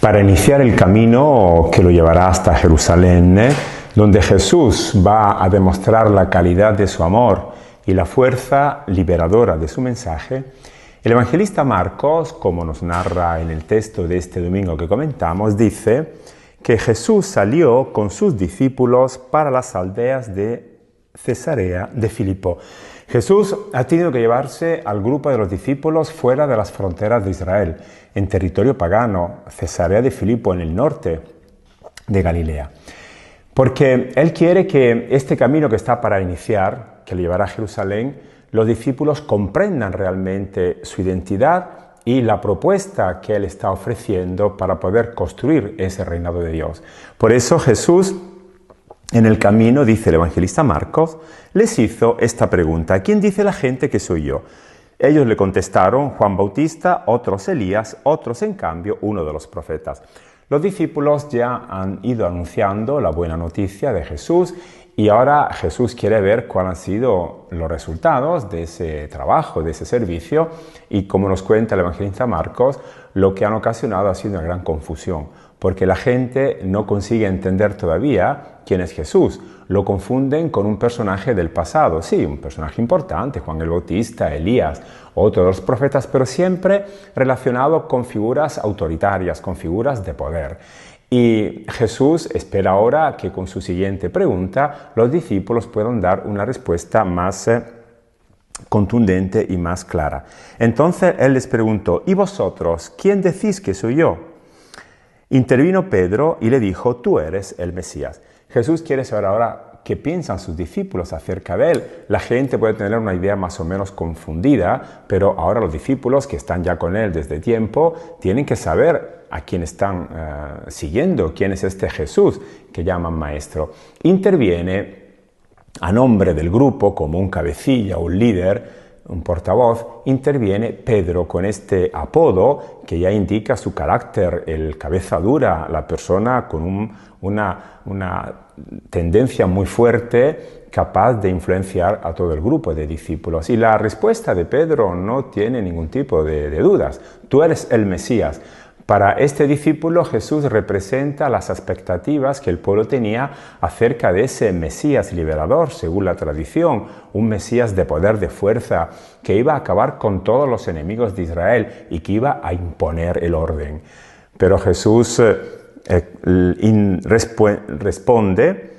para iniciar el camino que lo llevará hasta Jerusalén, donde Jesús va a demostrar la calidad de su amor y la fuerza liberadora de su mensaje. El evangelista Marcos, como nos narra en el texto de este domingo que comentamos, dice que Jesús salió con sus discípulos para las aldeas de Cesarea de Filipo. Jesús ha tenido que llevarse al grupo de los discípulos fuera de las fronteras de Israel, en territorio pagano, Cesarea de Filipo, en el norte de Galilea. Porque Él quiere que este camino que está para iniciar, que le llevará a Jerusalén, los discípulos comprendan realmente su identidad y la propuesta que Él está ofreciendo para poder construir ese reinado de Dios. Por eso Jesús, en el camino, dice el evangelista Marcos, les hizo esta pregunta: ¿quién dice la gente que soy yo? Ellos le contestaron: Juan Bautista, otros Elías, otros en cambio uno de los profetas. Los discípulos ya han ido anunciando la buena noticia de Jesús y ahora Jesús quiere ver cuáles han sido los resultados de ese trabajo, de ese servicio, y como nos cuenta el evangelista Marcos, lo que han ocasionado ha sido una gran confusión, porque la gente no consigue entender todavía quién es Jesús. Lo confunden con un personaje del pasado, sí, un personaje importante, Juan el Bautista, Elías, otro de los profetas, pero siempre relacionado con figuras autoritarias, con figuras de poder. Y Jesús espera ahora que con su siguiente pregunta los discípulos puedan dar una respuesta más contundente y más clara. Entonces Él les preguntó: ¿y vosotros, quién decís que soy yo? Intervino Pedro y le dijo: tú eres el Mesías. Jesús quiere saber ahora qué piensan sus discípulos acerca de Él. La gente puede tener una idea más o menos confundida, pero ahora los discípulos que están ya con Él desde tiempo tienen que saber a quién están siguiendo, quién es este Jesús que llaman maestro. Interviene a nombre del grupo, como un cabecilla, un líder, un portavoz, interviene Pedro con este apodo que ya indica su carácter, el cabeza dura, la persona con una tendencia muy fuerte, capaz de influenciar a todo el grupo de discípulos. Y la respuesta de Pedro no tiene ningún tipo de dudas: tú eres el Mesías. Para este discípulo Jesús representa las expectativas que el pueblo tenía acerca de ese Mesías liberador, según la tradición, un Mesías de poder, de fuerza, que iba a acabar con todos los enemigos de Israel y que iba a imponer el orden. Pero Jesús responde,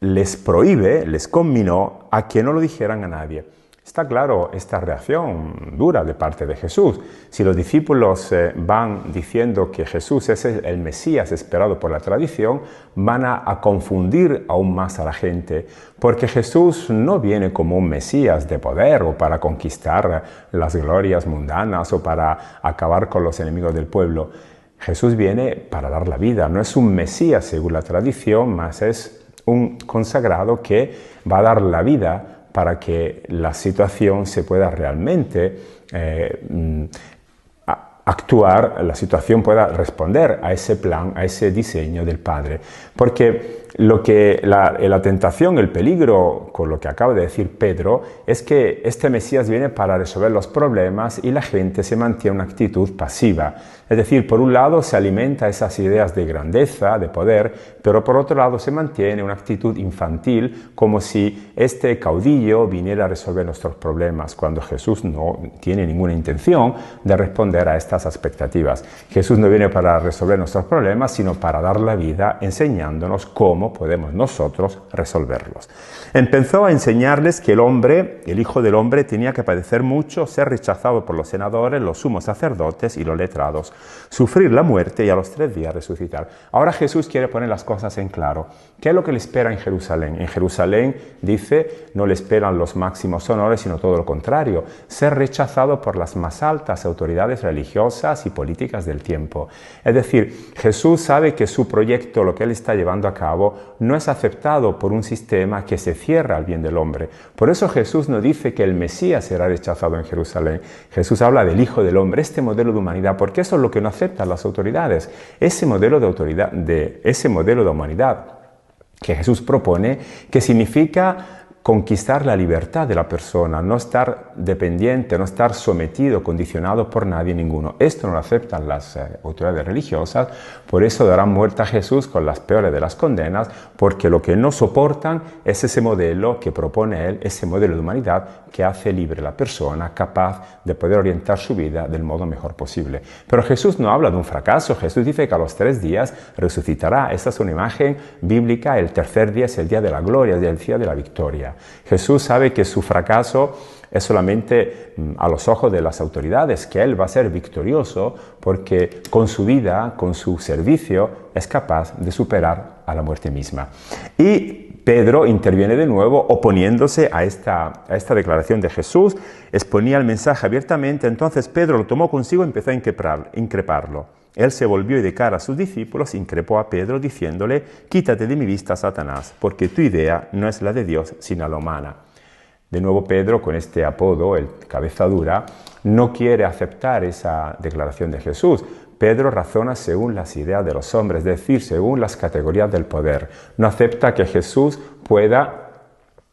les prohíbe, les conminó a que no lo dijeran a nadie. Está claro esta reacción dura de parte de Jesús. Si los discípulos van diciendo que Jesús es el Mesías esperado por la tradición, van a confundir aún más a la gente, porque Jesús no viene como un Mesías de poder o para conquistar las glorias mundanas o para acabar con los enemigos del pueblo. Jesús viene para dar la vida. No es un Mesías según la tradición, más es un consagrado que va a dar la vida para que la situación se pueda realmente actuar, la situación pueda responder a ese plan, a ese diseño del Padre. Porque la tentación, el peligro, con lo que acaba de decir Pedro, es que este Mesías viene para resolver los problemas y la gente se mantiene una actitud pasiva. Es decir, por un lado se alimenta esas ideas de grandeza, de poder, pero por otro lado se mantiene una actitud infantil, como si este caudillo viniera a resolver nuestros problemas, cuando Jesús no tiene ninguna intención de responder a estas expectativas. Jesús no viene para resolver nuestros problemas, sino para dar la vida enseñándonos cómo podemos nosotros resolverlos. Empezó a enseñarles que el Hijo del Hombre, tenía que padecer mucho, ser rechazado por los senadores, los sumos sacerdotes y los letrados, sufrir la muerte y a los 3 días resucitar. Ahora Jesús quiere poner las cosas en claro. ¿Qué es lo que le espera en Jerusalén? En Jerusalén, dice, no le esperan los máximos honores, sino todo lo contrario: ser rechazado por las más altas autoridades religiosas y políticas del tiempo. Es decir, Jesús sabe que su proyecto, lo que Él está llevando a cabo, no es aceptado por un sistema que se cierra al bien del hombre. Por eso Jesús no dice que el Mesías será rechazado en Jerusalén. Jesús habla del Hijo del Hombre, este modelo de humanidad, porque eso es lo que no aceptan las autoridades. Ese modelo de autoridad, ese modelo de humanidad que Jesús propone, que significa conquistar la libertad de la persona, no estar dependiente, no estar sometido, condicionado por nadie ninguno. Esto no lo aceptan las autoridades religiosas, por eso darán muerte a Jesús con las peores de las condenas, porque lo que no soportan es ese modelo que propone él, ese modelo de humanidad que hace libre a la persona, capaz de poder orientar su vida del modo mejor posible. Pero Jesús no habla de un fracaso, Jesús dice que a los 3 días resucitará. Esta es una imagen bíblica, el tercer día es el día de la gloria, es el día de la victoria. Jesús sabe que su fracaso es solamente a los ojos de las autoridades, que él va a ser victorioso porque con su vida, con su servicio, es capaz de superar a la muerte misma. Y Pedro interviene de nuevo oponiéndose a esta declaración de Jesús, exponía el mensaje abiertamente. Entonces Pedro lo tomó consigo y empezó a increparlo. Él se volvió y de cara a sus discípulos increpó a Pedro diciéndole: quítate de mi vista, Satanás, porque tu idea no es la de Dios, sino la humana. De nuevo Pedro, con este apodo, el cabeza dura, no quiere aceptar esa declaración de Jesús. Pedro razona según las ideas de los hombres, es decir, según las categorías del poder. No acepta que Jesús pueda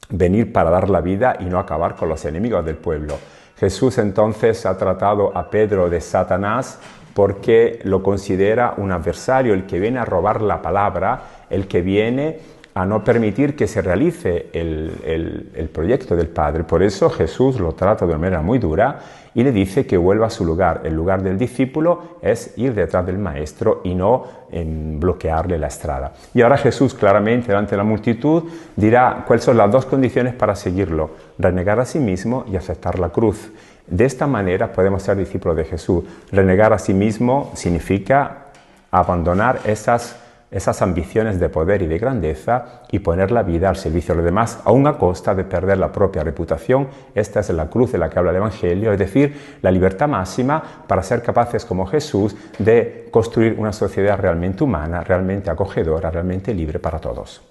venir para dar la vida y no acabar con los enemigos del pueblo. Jesús entonces ha tratado a Pedro de Satanás porque lo considera un adversario, el que viene a robar la palabra, el que viene a no permitir que se realice el proyecto del Padre. Por eso Jesús lo trata de una manera muy dura y le dice que vuelva a su lugar. El lugar del discípulo es ir detrás del Maestro y no bloquearle la estrada. Y ahora Jesús claramente delante de la multitud dirá cuáles son las 2 condiciones para seguirlo: renegar a sí mismo y aceptar la cruz. De esta manera podemos ser discípulos de Jesús. Renegar a sí mismo significa abandonar esas ambiciones de poder y de grandeza y poner la vida al servicio de los demás, aun a costa de perder la propia reputación. Esta es la cruz de la que habla el Evangelio, es decir, la libertad máxima para ser capaces, como Jesús, de construir una sociedad realmente humana, realmente acogedora, realmente libre para todos.